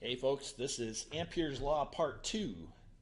Hey folks, this is Ampere's Law Part 2.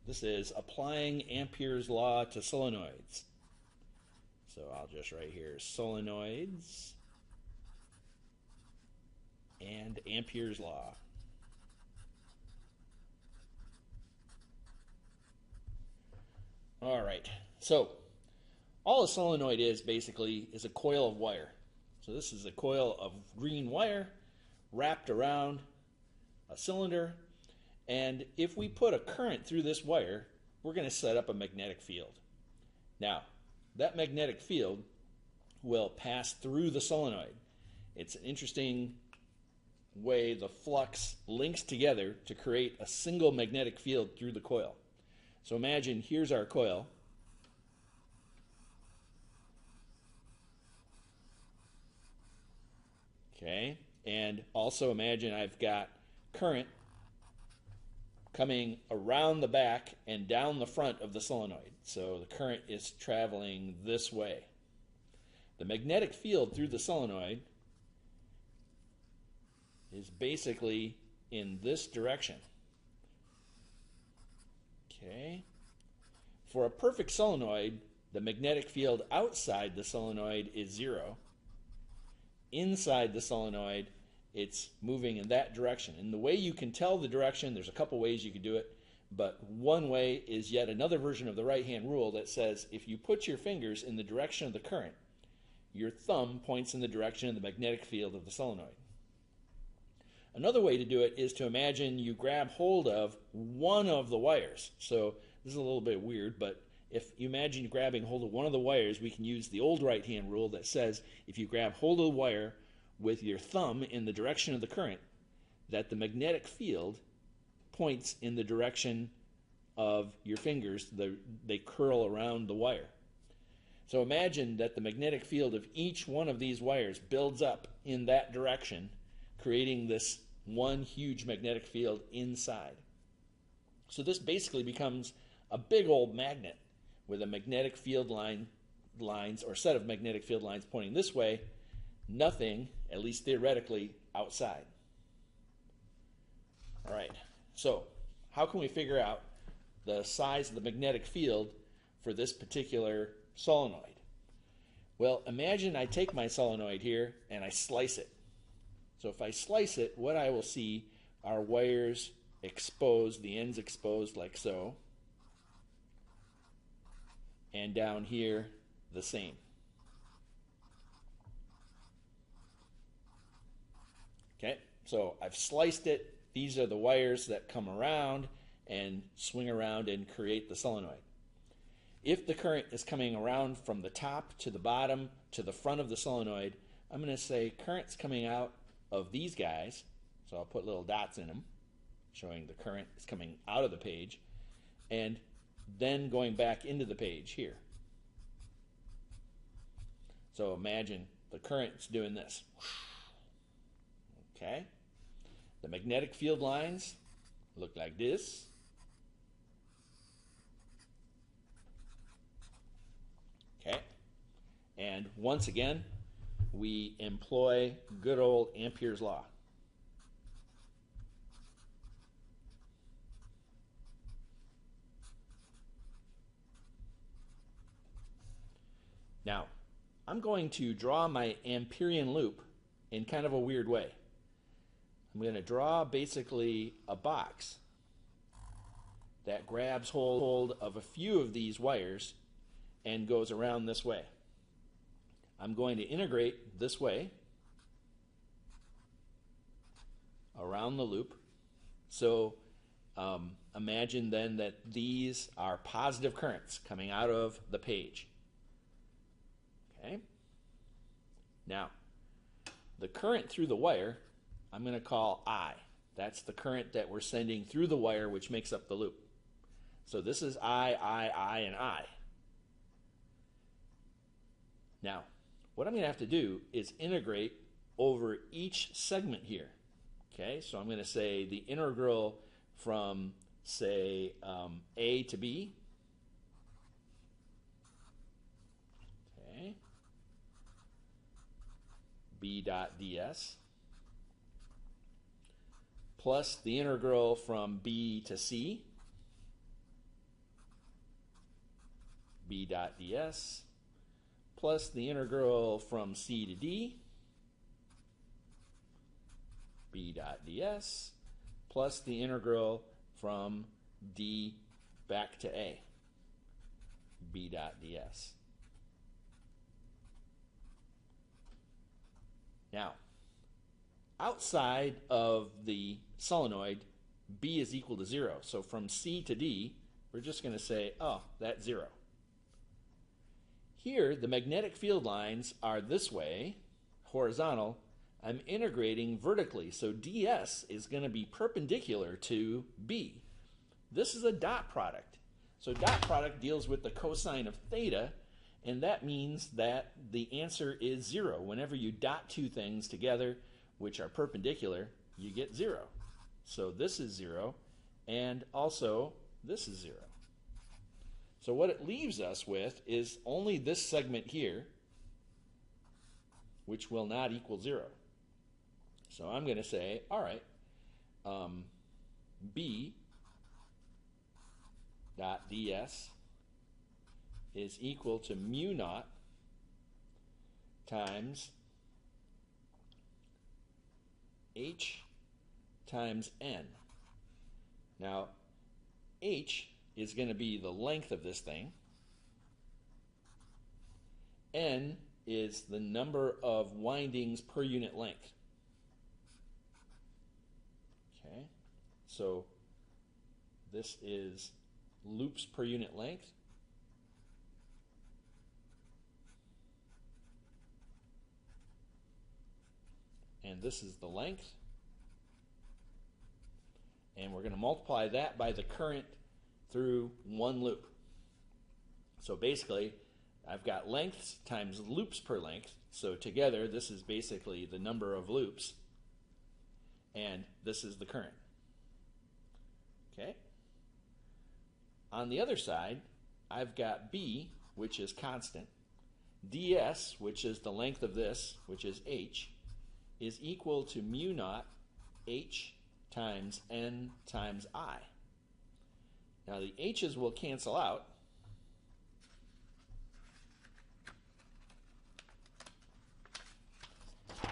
This is applying Ampere's Law to solenoids. So I'll just write here solenoids and Ampere's Law. Alright, so all a solenoid is basically is a coil of wire. So this is a coil of green wire wrapped around a cylinder, and if we put a current through this wire, we're going to set up a magnetic field. Now, that magnetic field will pass through the solenoid. It's an interesting way the flux links together to create a single magnetic field through the coil. So imagine here's our coil. Okay, and also imagine I've got current coming around the back and down the front of the solenoid. So the current is traveling this way. The magnetic field through the solenoid is basically in this direction. Okay. For a perfect solenoid, the magnetic field outside the solenoid is 0. Inside the solenoid, it's moving in that direction. And the way you can tell the direction, there's a couple ways you could do it, but one way is yet another version of the right-hand rule that says if you put your fingers in the direction of the current, your thumb points in the direction of the magnetic field of the solenoid. Another way to do it is to imagine you grab hold of one of the wires. So this is a little bit weird, but if you imagine grabbing hold of one of the wires, we can use the old right-hand rule that says if you grab hold of the wire with your thumb in the direction of the current, that the magnetic field points in the direction of your fingers. They curl around the wire. So imagine that the magnetic field of each one of these wires builds up in that direction, creating this one huge magnetic field inside. So this basically becomes a big old magnet with a magnetic field lines or set of magnetic field lines pointing this way, nothing, at least theoretically, outside. All right, so how can we figure out the size of the magnetic field for this particular solenoid? Well, imagine I take my solenoid here and I slice it. So if I slice it, what I will see are wires exposed, the ends exposed like so, and down here the same. Okay, so I've sliced it. These are the wires that come around and swing around and create the solenoid. If the current is coming around from the top to the bottom to the front of the solenoid, I'm going to say current's coming out of these guys. So I'll put little dots in them, showing the current is coming out of the page, and then going back into the page here. So imagine the current's doing this. Okay, the magnetic field lines look like this. Okay, and once again, we employ good old Ampere's law. Now, I'm going to draw my Amperian loop in kind of a weird way. I'm going to draw basically a box that grabs hold of a few of these wires and goes around this way. I'm going to integrate this way around the loop. So imagine then that these are positive currents coming out of the page. Okay. Now, the current through the wire I'm going to call I. That's the current that we're sending through the wire, which makes up the loop. So this is I, and I. Now, what I'm going to have to do is integrate over each segment here. Okay, so I'm going to say the integral from, say, A to B. Okay. B dot ds plus the integral from B to C, B dot ds, plus the integral from C to D, B dot ds, plus the integral from D back to A, B dot ds. Now, outside of the solenoid, B is equal to 0. So from C to D, we're just going to say, oh, that's 0. Here, the magnetic field lines are this way, horizontal. I'm integrating vertically, so ds is going to be perpendicular to B. This is a dot product. So dot product deals with the cosine of theta, and that means that the answer is 0. Whenever you dot two things together which are perpendicular, you get 0. So this is 0, and also this is 0. So what it leaves us with is only this segment here, which will not equal 0. So I'm going to say, all right, B dot ds is equal to mu naught times h times n. Now, h is going to be the length of this thing. N is the number of windings per unit length. Okay, so this is loops per unit length. And this is the length. And we're going to multiply that by the current through one loop. So basically, I've got lengths times loops per length. So together, this is basically the number of loops. And this is the current. Okay? On the other side, I've got B, which is constant. ds, which is the length of this, which is h, is equal to mu naught h times n times I. Now the h's will cancel out.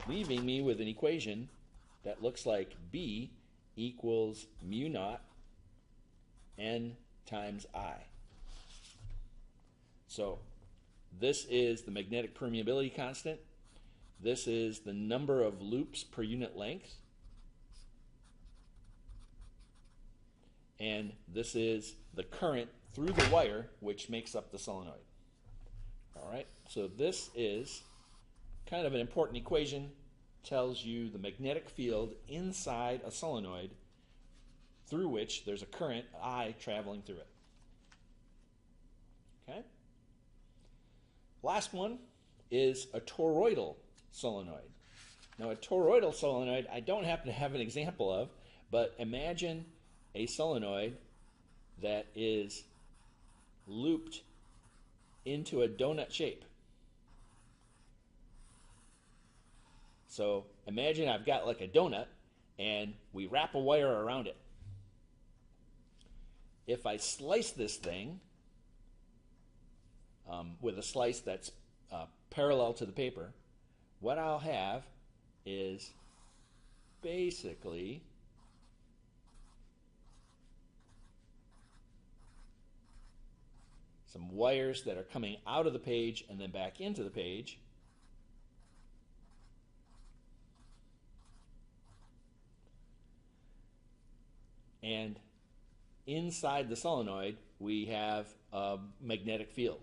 Leaving me with an equation that looks like B equals mu naught n times I. So this is the magnetic permeability constant. This is the number of loops per unit length. And this is the current through the wire, which makes up the solenoid. All right, so this is kind of an important equation. Tells you the magnetic field inside a solenoid through which there's a current, I, traveling through it. Okay? Last one is a toroidal solenoid. Now a toroidal solenoid, I don't happen to have an example of, but imagine a solenoid that is looped into a donut shape. So imagine I've got like a donut and we wrap a wire around it. If I slice this thing with a slice that's parallel to the paper, what I'll have is basically some wires that are coming out of the page and then back into the page. And inside the solenoid, we have a magnetic field.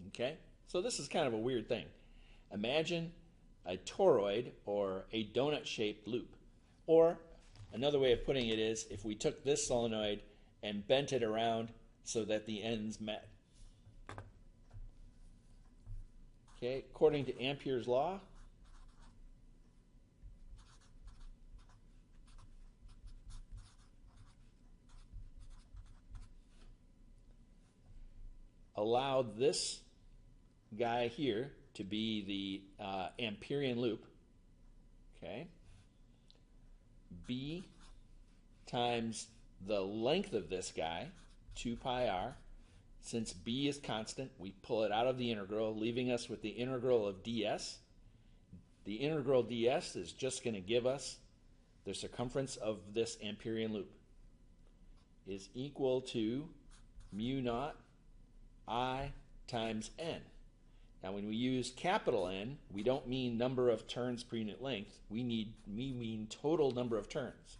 Okay? So this is kind of a weird thing. Imagine a toroid, or a donut-shaped loop. Or another way of putting it is if we took this solenoid and bent it around so that the ends met. Okay, according to Ampere's law, allow this guy here to be the Amperian loop, okay, B times the length of this guy, 2 pi r. Since B is constant, we pull it out of the integral, leaving us with the integral of ds. The integral ds is just going to give us the circumference of this Amperian loop is equal to mu naught I times n. Now when we use capital N, we don't mean number of turns per unit length. We mean total number of turns.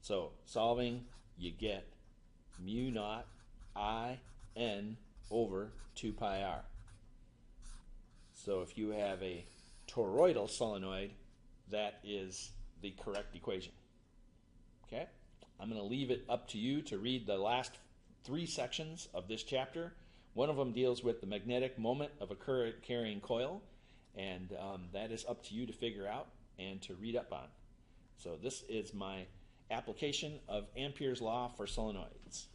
So solving, you get mu naught I n over 2 pi r. So if you have a toroidal solenoid, that is the correct equation. Okay? I'm going to leave it up to you to read the last 3 sections of this chapter. One of them deals with the magnetic moment of a current carrying coil, and that is up to you to figure out and to read up on. So this is my application of Ampere's law for solenoids.